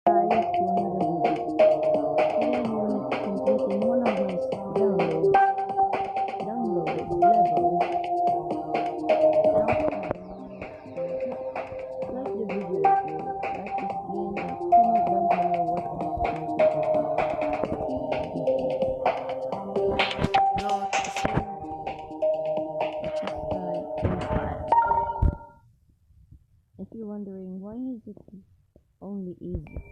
guys to another video. Today I'm going to completing one of my downloaded level. Like the video if you like this game and comment down below what you if you're wondering why is it only easy,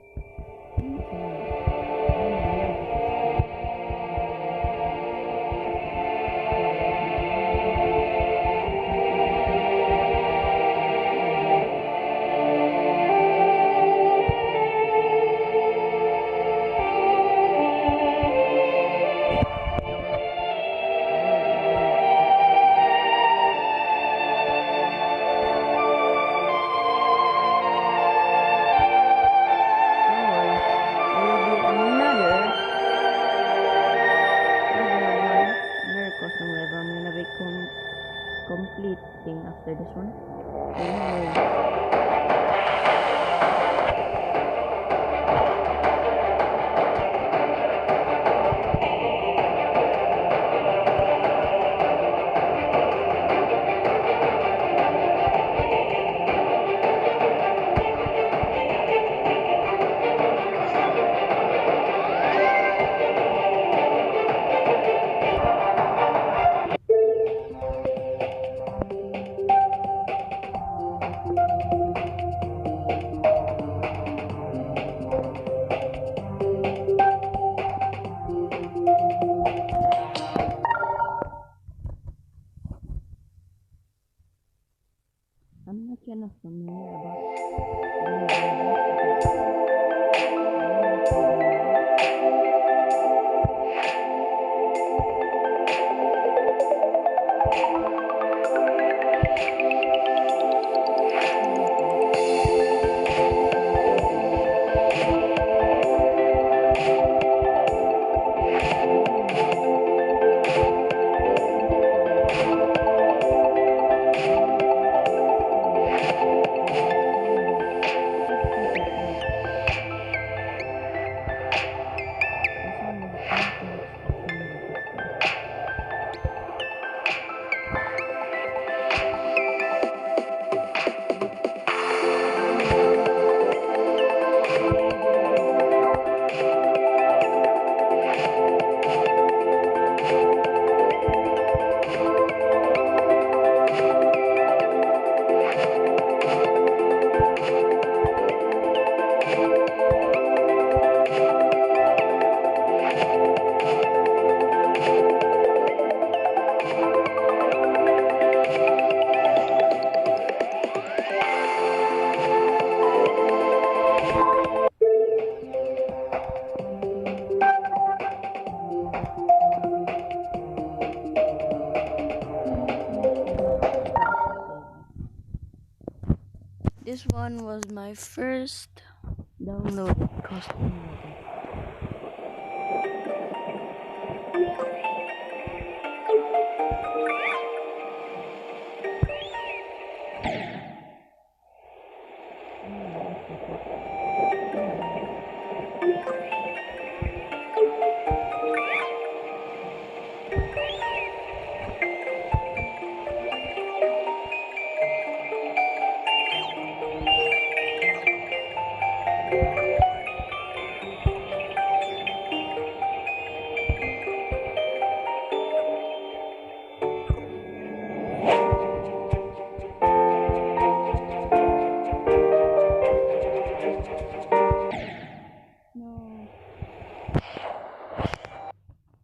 custom level. I'm gonna be completing after this one. I'm not kind of familiar This one was my first downloaded custom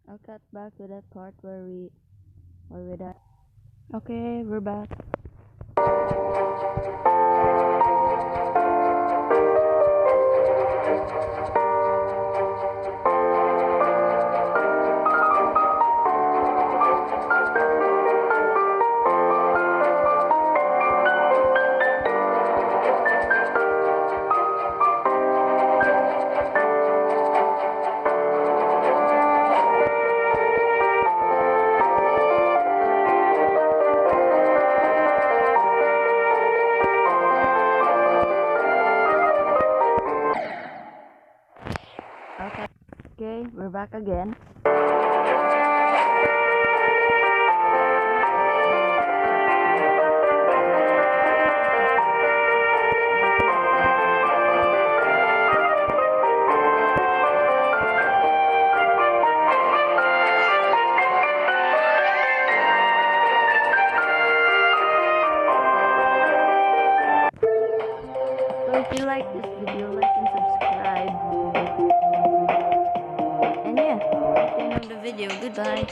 I'll cut back to that part where we're at. Okay, we're back. Okay, we're back again. So if you like this video, like and subscribe. And yeah, that's the end of the video. Goodbye.